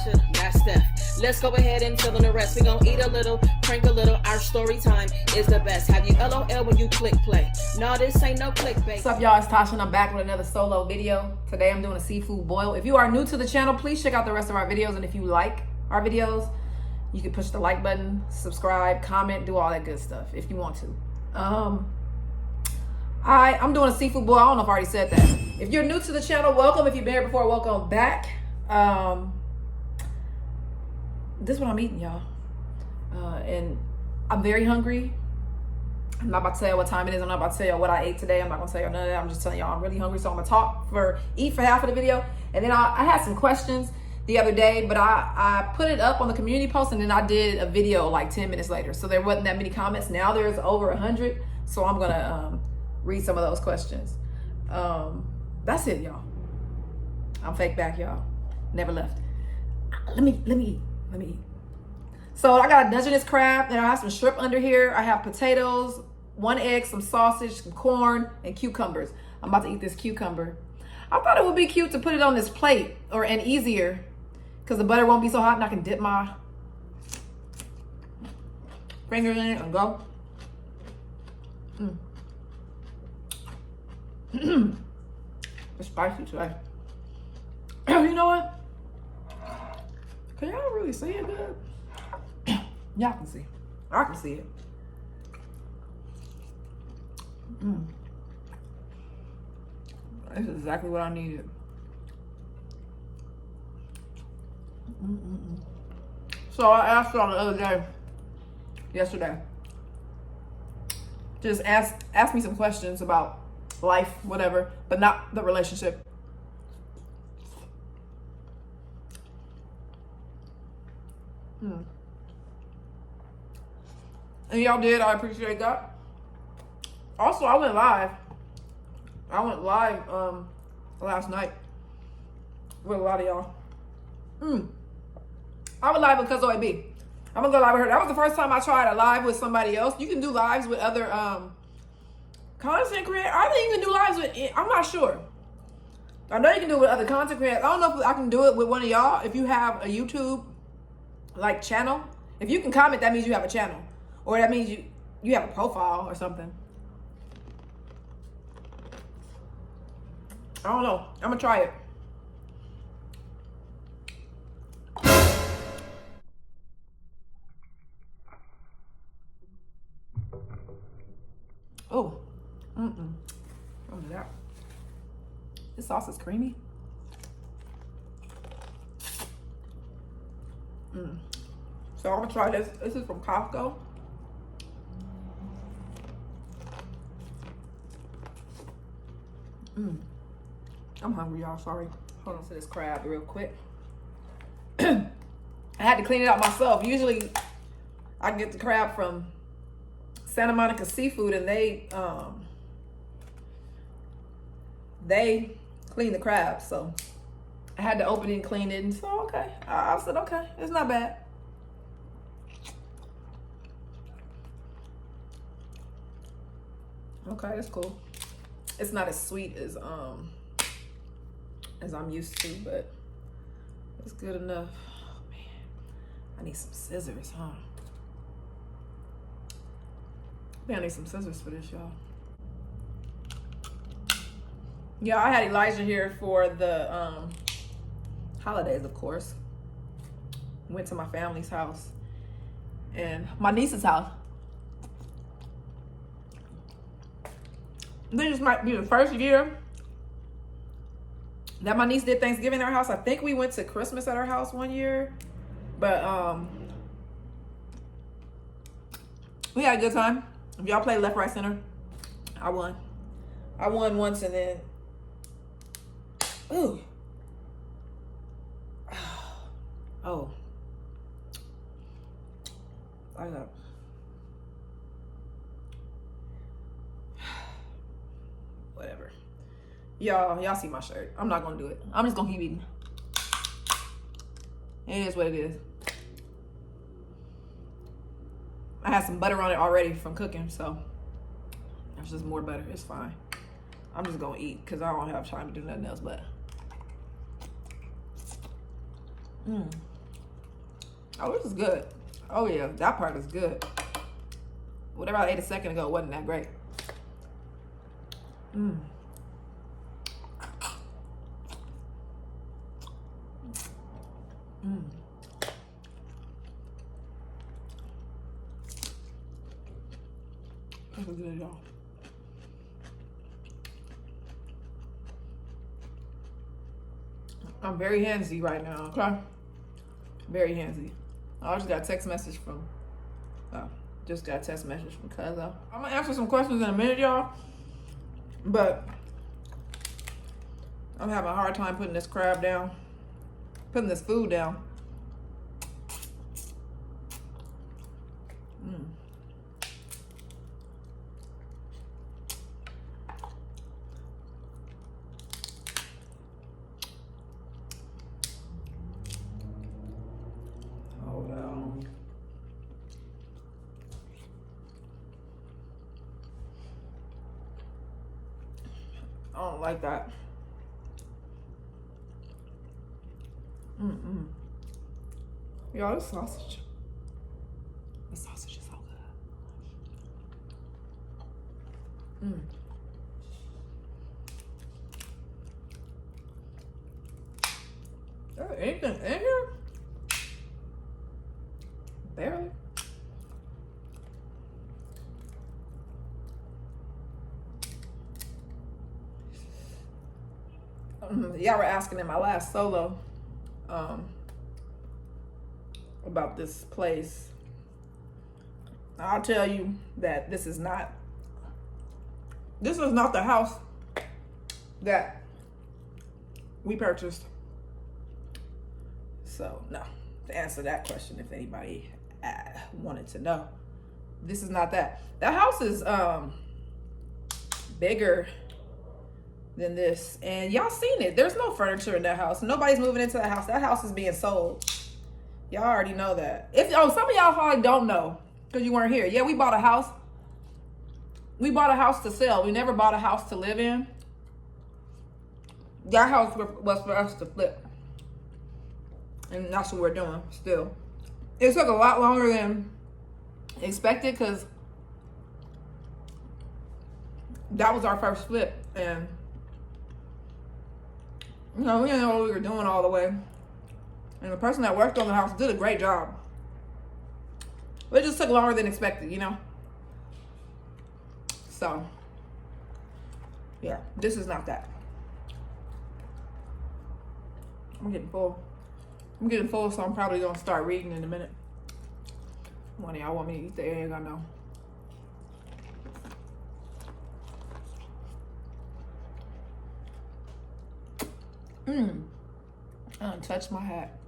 Tasha, that's Steph. Let's go ahead and fill in the rest. We gon' eat a little, prank a little. Our story time is the best. Have you LOL when you click play? No, this ain't no clickbait. What's up, y'all? It's Tasha, and I'm back with another solo video. Today, I'm doing a seafood boil. If you are new to the channel, please check out the rest of our videos. And if you like our videos, you can push the like button, subscribe, comment, do all that good stuff if you want to. I'm doing a seafood boil. I don't know if I already said that. If you're new to the channel, welcome. If you've been here before, welcome back. This is what I'm eating, y'all. And I'm very hungry. I'm not about to tell you what time it is. I'm not about to tell you what I ate today. I'm not gonna tell you none of that. I'm just telling y'all I'm really hungry. So I'm gonna eat for half of the video. And then I had some questions the other day, but I put it up on the community post, and then I did a video like 10 minutes later. So there wasn't that many comments. Now there's over 100. So I'm gonna read some of those questions. That's it, y'all. I'm fake back, y'all. Never left. Let me eat. So I got a Dungeness crab, and I have some shrimp under here. I have potatoes, 1 egg, some sausage, some corn, and cucumbers. I'm about to eat this cucumber. I thought it would be cute to put it on this plate, and easier, because the butter won't be so hot, and I can dip my fingers in it and go. It's spicy today. You know what? Can y'all really see it good? Y'all can see. I can see it. This is exactly what I needed. So I asked y'all the other day, yesterday, just ask me some questions about life, whatever, but not the relationship. And y'all did. I appreciate that. Also, I went live. Last night with a lot of y'all. I went live with Cuz OAB. I'm gonna go live with her. That was the first time I tried a live with somebody else. You can do lives with other content creators. I think you can do lives with, I'm not sure. I know you can do it with other content creators. I don't know if I can do it with one of y'all. If you have a YouTube like channel, if you can comment, that means you have a channel, or that means you have a profile or something. I don't know. I'm gonna try it. Oh, what is that? This sauce is creamy. So I'm gonna try this. This is from Costco. I'm hungry, y'all. Sorry. Hold on to this crab real quick. I had to clean it out myself. Usually, I get the crab from Santa Monica Seafood, and they clean the crab. So I had to open it and clean it, and so okay. I said okay, it's not bad. Okay, it's cool. It's not as sweet as I'm used to, but it's good enough. Oh man, I need some scissors, huh? I need some scissors for this, y'all. Yeah, I had Elijah here for the holidays, of course. Went to my family's house and my niece's house. I think this might be the first year that my niece did Thanksgiving at our house. I think we went to Christmas at our house one year, but we had a good time. If y'all play left, right, center, I won. I won once, and then ooh, oh, I got. Whatever. Y'all see my shirt. I'm not gonna do it. I'm just gonna keep eating. It is what it is. I had some butter on it already from cooking, so there's just more butter. It's fine. I'm just gonna eat because I don't have time to do nothing else but. Oh, this is good. Oh yeah, that part is good. Whatever I ate a second ago wasn't that great. This is good, y'all. I'm very handsy right now, okay? Very handsy. I just got a text message from, just got a text message from cousin. I'm gonna answer some questions in a minute, y'all. But I'm having a hard time putting this crab down, putting this food down. Hold on. I don't like that. Y'all, this sausage. The sausage is so good. There anything in here? Barely. Y'all were asking in my last solo about this place. I'll tell you that this is not the house that we purchased. So no, to answer that question, if anybody wanted to know, this is not that. That house is bigger than this, and y'all seen it. There's no furniture in that house. Nobody's moving into that house. That house is being sold. Y'all already know that. Some of y'all probably don't know because you weren't here. Yeah, we bought a house. We bought a house to sell. We never bought a house to live in. That house was for us to flip, and that's what we're doing still. It took a lot longer than expected because that was our first flip, and we didn't know what we were doing all the way. And the person that worked on the house did a great job. But it just took longer than expected, So, yeah, this is not that. I'm getting full. So I'm probably gonna start reading in a minute. One of y'all want me to eat the egg, I know. I done touched my hat.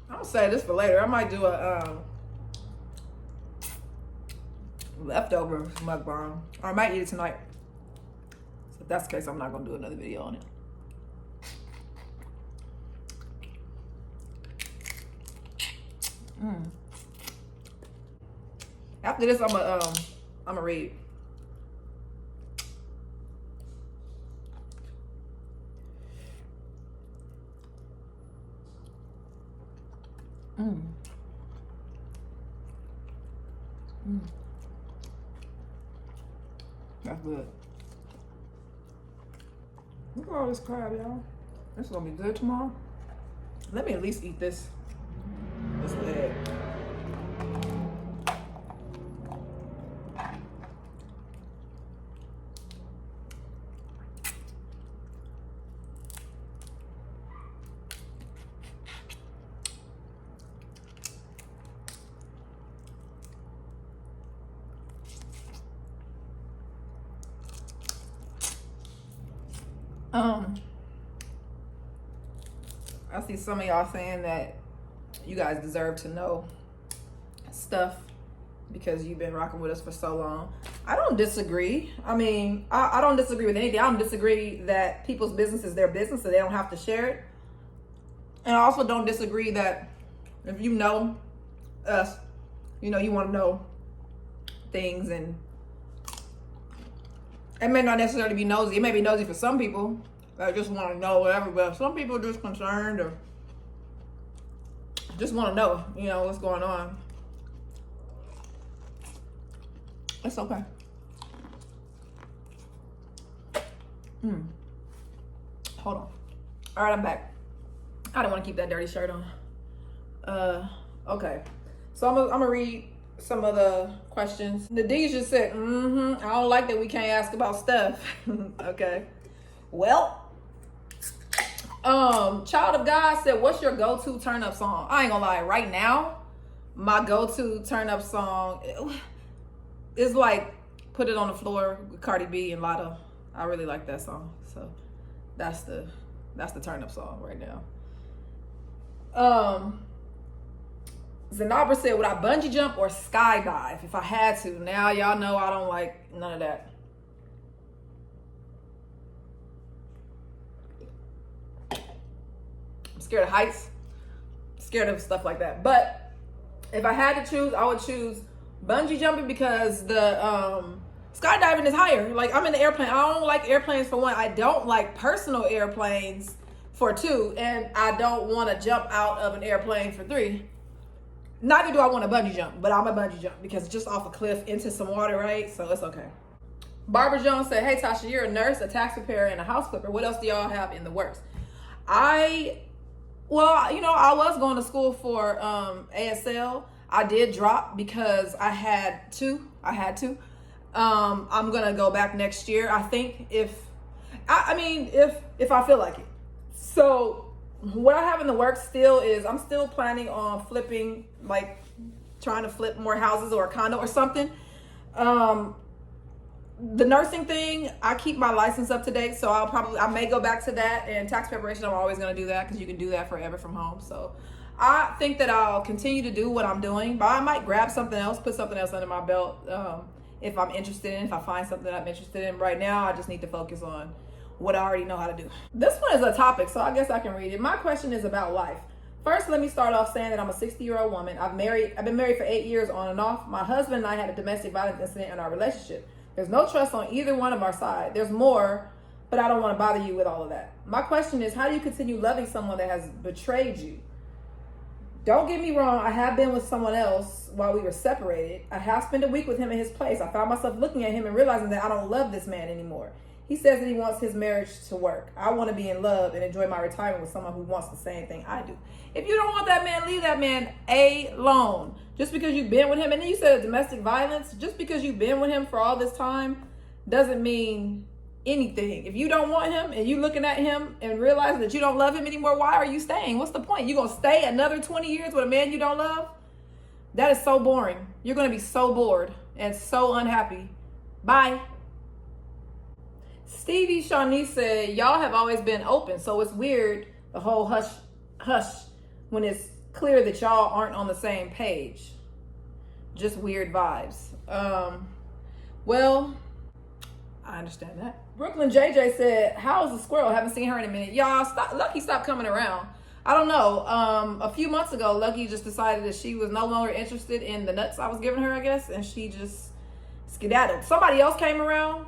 I'll say this for later. I might do a leftover mukbang, or I might eat it tonight. So if that's the case, I'm not gonna do another video on it. After this, I'm gonna read. That's good. Look at all this crab, y'all. This is gonna be good tomorrow. Let me at least eat this leg. I see some of y'all saying that you guys deserve to know stuff because you've been rocking with us for so long. I don't disagree. I mean, I don't disagree with anything. I don't disagree that people's business is their business, so they don't have to share it. And I also don't disagree that if you know us, you want to know things, and it may not necessarily be nosy. It may be nosy for some people, I just want to know whatever, but some people are just concerned or just want to know, you know, what's going on. It's okay. Hold on. All right, I'm back. I don't want to keep that dirty shirt on. Okay. So I'm gonna read some of the questions. Nadine just said, I don't like that we can't ask about stuff. Okay. Well, Child of God said, what's your go-to turn-up song? I ain't gonna lie, right now, my go-to turn-up song is like Put It on the Floor with Cardi B and Lotto. I really like that song. So that's the turn-up song right now. Zanabra said, would I bungee jump or skydive if I had to? Now y'all know I don't like none of that. I'm scared of heights. I'm scared of stuff like that. But if I had to choose, I would choose bungee jumping because the skydiving is higher. Like, I'm in the airplane. I don't like airplanes for one. I don't like personal airplanes for two. And I don't want to jump out of an airplane for three. Neither do I want to bungee jump, but I'm a bungee jump because it's just off a cliff into some water, right? So it's okay. Barbara Jones said, hey, Tasha, you're a nurse, a tax preparer, and a house flipper. What else do y'all have in the works? Well, you know, I was going to school for ASL. I did drop because I had to. I'm going to go back next year, I think, if I feel like it. So what I have in the works still is I'm still planning on flipping, like trying to flip more houses or a condo or something. The nursing thing, I keep my license up to date, so I may go back to that. And tax preparation, I'm always going to do that because you can do that forever from home. So I think that I'll continue to do what I'm doing, but I might grab something else, put something else under my belt if I'm interested in, if I find something I'm interested in. Right now, I just need to focus on what I already know how to do. This one is a topic, so I guess I can read it. My question is about life. First, let me start off saying that I'm a 60-year-old woman. I've been married for 8 years on and off. My husband and I had a domestic violence incident in our relationship. There's no trust on either one of our side. There's more, but I don't want to bother you with all of that. My question is, how do you continue loving someone that has betrayed you? Don't get me wrong, I have been with someone else while we were separated. I have spent a week with him in his place. I found myself looking at him and realizing that I don't love this man anymore. He says that he wants his marriage to work. I want to be in love and enjoy my retirement with someone who wants the same thing I do. If you don't want that man, leave that man alone. Just because you've been with him, and then you said domestic violence, just because you've been with him for all this time doesn't mean anything. If you don't want him and you looking at him and realizing that you don't love him anymore, why are you staying? What's the point? You gonna stay another 20 years with a man you don't love? That is so boring. You're gonna be so bored and so unhappy. Bye. Stevie Shawnee said, y'all have always been open, so it's weird, the whole hush, when it's clear that y'all aren't on the same page. Just weird vibes. Well, I understand that. Brooklyn JJ said, how's the squirrel? Haven't seen her in a minute. Y'all, Lucky stopped coming around. I don't know. A few months ago, Lucky just decided that she was no longer interested in the nuts I was giving her, I guess, and she just skedaddled. Somebody else came around,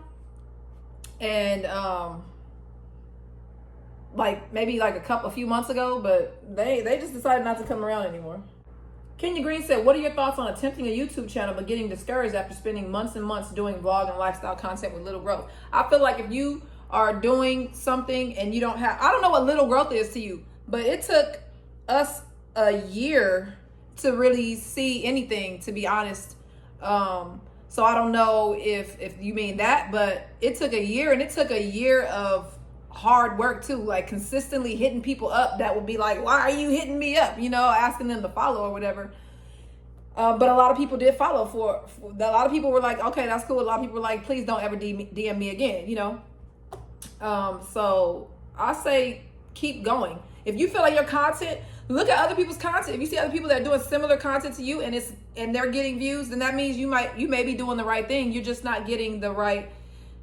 and a few months ago, but they just decided not to come around anymore. Kenya Green said, what are your thoughts on attempting a YouTube channel but getting discouraged after spending months and months doing vlog and lifestyle content with little growth? I feel like if you are doing something and you don't have, I don't know what little growth is to you, but it took us a year to really see anything, to be honest. So I don't know if you mean that, but it took a year, and it took a year of hard work too, like consistently hitting people up that would be like, why are you hitting me up? You know, asking them to follow or whatever. But a lot of people did follow a lot of people were like, okay, that's cool. A lot of people were like, please don't ever DM me again, you know? So I say, keep going. If you feel like your content, look at other people's content. If you see other people that are doing similar content to you and they're getting views, then that means you may be doing the right thing. You're just not getting the right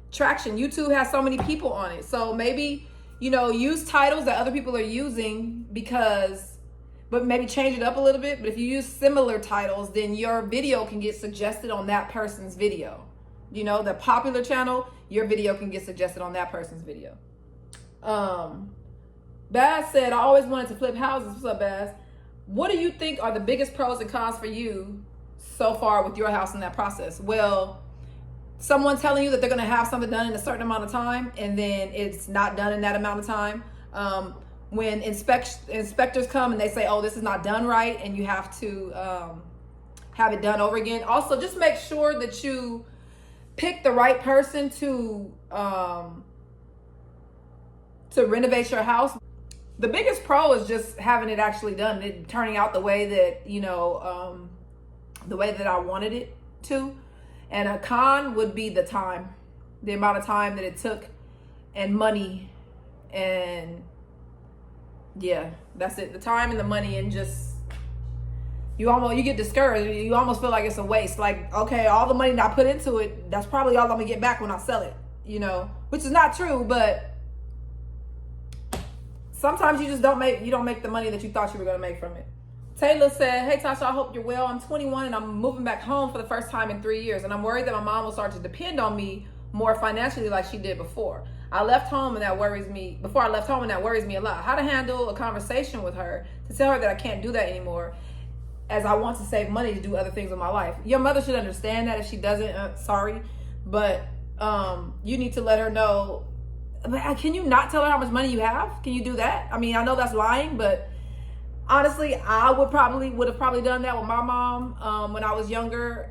traction. YouTube has so many people on it. So maybe, you know, use titles that other people are using but maybe change it up a little bit. But if you use similar titles, then your video can get suggested on that person's video. You know, the popular channel, your video can get suggested on that person's video. Baz said, I always wanted to flip houses. What's up, Baz? What do you think are the biggest pros and cons for you so far with your house in that process? Well, someone telling you that they're going to have something done in a certain amount of time and then it's not done in that amount of time. When inspectors come and they say, oh, this is not done right, and you have to have it done over again. Also, just make sure that you pick the right person to renovate your house. The biggest pro is just having it actually done, it turning out the way that, you know, the way that I wanted it to. And a con would be the time, the amount of time that it took, and money, and yeah, that's it. The time and the money, and just you get discouraged. You almost feel like it's a waste. Like, okay, all the money that I put into it, that's probably all I'm gonna get back when I sell it, you know, which is not true, but sometimes you don't make the money that you thought you were gonna make from it. Taylor said, hey Tasha, I hope you're well. I'm 21 and I'm moving back home for the first time in 3 years, and I'm worried that my mom will start to depend on me more financially like she did before. Before I left home, and that worries me a lot. How to handle a conversation with her to tell her that I can't do that anymore, as I want to save money to do other things in my life. Your mother should understand that. If she doesn't, sorry, but you need to let her know. Can you not tell her how much money you have? Can you do that? I mean, I know that's lying, but honestly, I would have probably done that with my mom when I was younger,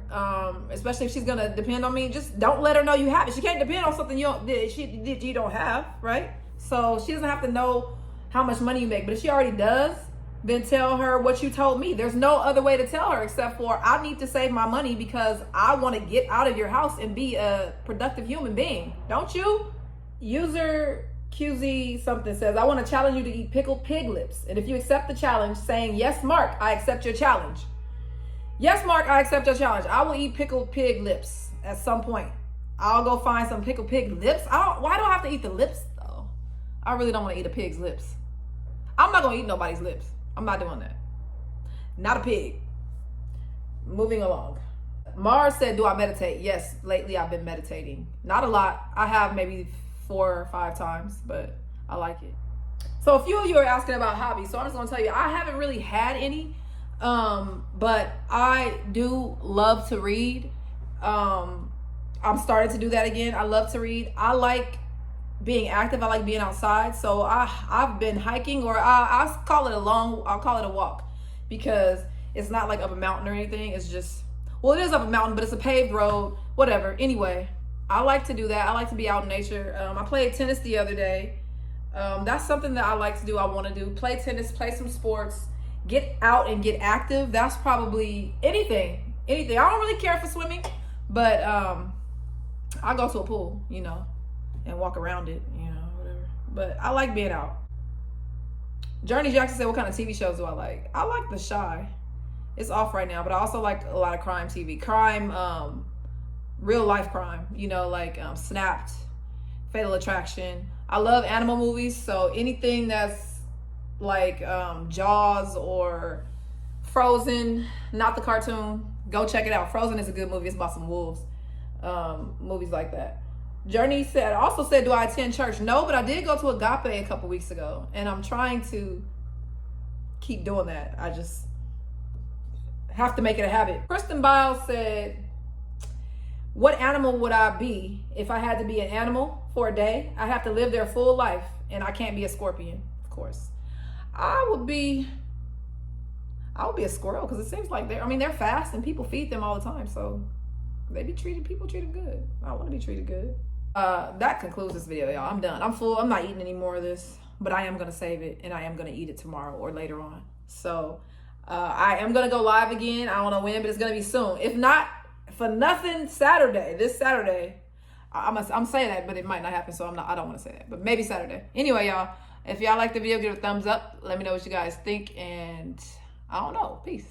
especially if she's gonna depend on me. Just don't let her know you have it. She can't depend on something you don't have, right? So she doesn't have to know how much money you make. But if she already does, then tell her what you told me. There's no other way to tell her except for, I need to save my money because I want to get out of your house and be a productive human being. Don't you? User QZ something says, I want to challenge you to eat pickled pig lips. And if you accept the challenge, saying, yes, Mark, I accept your challenge. Yes, Mark, I accept your challenge. I will eat pickled pig lips at some point. I'll go find some pickled pig lips. Why do I have to eat the lips though? I really don't want to eat a pig's lips. I'm not going to eat nobody's lips. I'm not doing that. Not a pig. Moving along. Mars said, do I meditate? Yes, lately I've been meditating. Not a lot. I have maybe 4 or 5 times, but I like it. So a few of you are asking about hobbies, so I'm just gonna tell you, I haven't really had any, but I do love to read. I'm starting to do that again. I love to read. I like being active. I like being outside. So I've been hiking, or I'll call it a walk, because it's not like up a mountain or anything. It's just, well, it is up a mountain, but it's a paved road, whatever. Anyway, I like to do that. I like to be out in nature. I played tennis the other day. That's something that I like to do. I want to do. Play tennis, play some sports, get out and get active. That's probably anything. I don't really care for swimming, but I go to a pool, you know, and walk around it, you know, whatever. But I like being out. Journey Jackson said, what kind of TV shows do I like? I like The Shy. It's off right now, but I also like a lot of crime TV. Real life crime, you know, like Snapped, Fatal Attraction. I love animal movies, so anything that's like Jaws or Frozen, not the cartoon, go check it out. Frozen is a good movie. It's about some wolves. Movies like that. Journey also said, do I attend church? No, but I did go to Agape a couple weeks ago, and I'm trying to keep doing that. I just have to make it a habit. Kristen Biles said, what animal would I be if I had to be an animal for a day? I have to live their full life, and I can't be a scorpion, of course. I would be a squirrel, because it seems like they're fast and people feed them all the time, so people treat them good. I want to be treated good. That concludes this video, y'all. I'm done. I'm full. I'm not eating any more of this, but I am gonna save it, and I am gonna eat it tomorrow or later on. So I am gonna go live again. I don't know when, but it's gonna be soon. If not, for nothing, this Saturday. I'm saying that, but it might not happen, so I don't want to say that, but maybe Saturday. Anyway, y'all, if y'all like the video, give it a thumbs up. Let me know what you guys think, and I don't know. Peace.